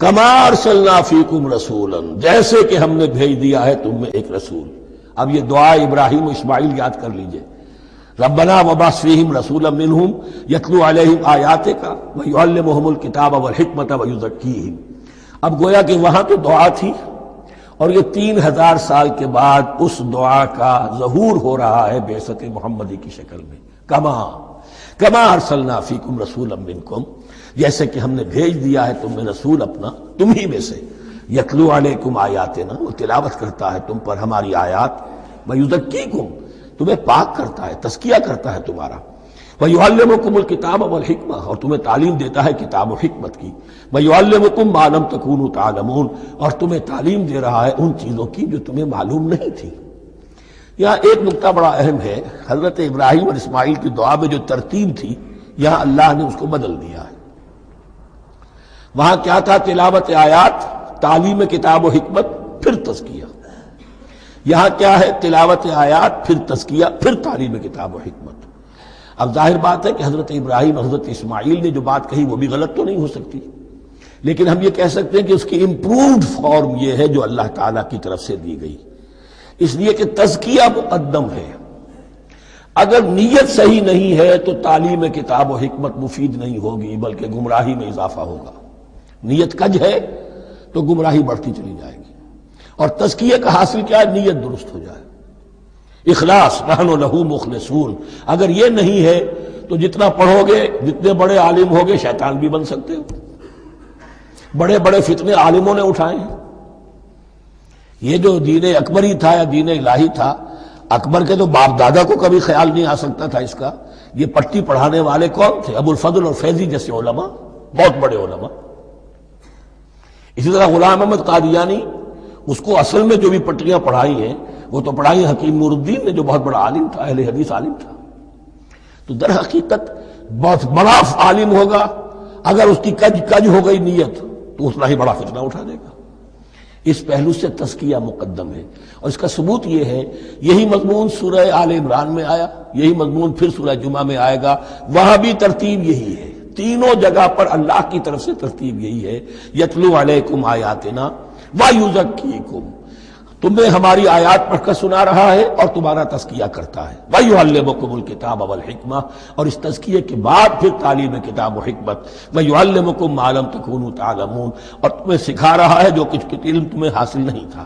کما ارسلنا فیکم رسولا، جیسے کہ ہم نے بھیج دیا ہے تم میں ایک رسول۔ اب یہ دعا ابراہیم و اسماعیل یاد کر لیجئے، ربنا وبعث فیہم رسولا منہم یتلو علیہم آیاتک ویعلمہم الکتاب والحکمۃ ویزکیہم۔ اب گویا کہ وہاں تو دعا تھی، اور یہ 3000 سال کے بعد اس دعا کا ظہور ہو رہا ہے بعثت محمدی کی شکل میں۔ کما ارسلنا فیکم رسولا منکم، جیسے کہ ہم نے بھیج دیا ہے تم میں رسول اپنا، تم ہی میں سے، یتلو علیکم آیاتنا، وہ تلاوت کرتا ہے تم پر ہماری آیات، ویزکیکم، تمہیں پاک کرتا ہے، تزکیہ کرتا ہے تمہارا، ویعلمکم الکتاب والحکمہ، اور تمہیں تعلیم دیتا ہے کتاب و حکمت کی، ویعلمکم ما لم تکونوا تعلمون، اور تمہیں تعلیم دے رہا ہے ان چیزوں کی جو تمہیں معلوم نہیں تھی۔ یہاں ایک نقطہ بڑا اہم ہے، حضرت ابراہیم اور اسماعیل کی دعا میں جو ترتیب تھی یہاں اللہ نے اس کو بدل دیا ہے۔ وہاں کیا تھا؟ تلاوت آیات، تعلیم کتاب و حکمت، پھر تزکیہ۔ یہاں کیا ہے؟ تلاوت آیات، پھر تزکیہ، پھر تعلیم کتاب و حکمت۔ اب ظاہر بات ہے کہ حضرت ابراہیم حضرت اسماعیل نے جو بات کہی وہ بھی غلط تو نہیں ہو سکتی، لیکن ہم یہ کہہ سکتے ہیں کہ اس کی امپرووڈ فارم یہ ہے جو اللہ تعالیٰ کی طرف سے دی گئی، اس لیے کہ تزکیہ مقدم ہے۔ اگر نیت صحیح نہیں ہے تو تعلیم کتاب و حکمت مفید نہیں ہوگی، بلکہ گمراہی میں اضافہ ہوگا۔ نیت کج ہے تو گمراہی بڑھتی چلی جائے گی، اور تزکیہ کا حاصل کیا ہے؟ نیت درست ہو جائے، اخلاص، نحن لہ مخلصون۔ اگر یہ نہیں ہے تو جتنا پڑھو گے، جتنے بڑے عالم ہوگے، شیطان بھی بن سکتے ہو۔ بڑے بڑے فتنے عالموں نے اٹھائے ہیں۔ یہ جو دین اکبری تھا یا دین الہی تھا، اکبر کے تو باپ دادا کو کبھی خیال نہیں آ سکتا تھا اس کا۔ یہ پٹی پڑھانے والے کون تھے؟ ابو الفضل اور فیضی جیسے علماء، بہت بڑے علماء۔ اسی طرح غلام احمد قادیانی، اس کو اصل میں جو بھی پٹیاں پڑھائی ہیں وہ تو پڑھائی حکیم نور الدین نے، جو بہت بڑا عالم تھا، اہل حدیث عالم تھا۔ تو در حقیقت بہت بڑا عالم ہوگا، اگر اس کی کج ہو گئی نیت تو اتنا ہی بڑا فتنہ اٹھا دے گا۔ اس پہلو سے تزکیہ مقدم ہے، اور اس کا ثبوت یہ ہے، یہی مضمون سورہ آل عمران میں آیا، یہی مضمون پھر سورہ جمعہ میں آئے گا، وہاں بھی ترتیب یہی ہے۔ تینوں جگہ پر اللہ کی طرف سے ترتیب یہی ہے، یتلو علیکم آیاتنا ویزکیکم، تمہیں ہماری آیات پڑھ کر سنا رہا ہے اور تمہارا تزکیہ کرتا ہے، ویعلمکم الکتاب والحکمہ، اور اس تزکیے کے بعد پھر تعلیم کتاب و حکمت، ویعلمکم ما لم تکونوا تعلمون، اور تمہیں سکھا رہا ہے جو کچھ علم تمہیں حاصل نہیں تھا۔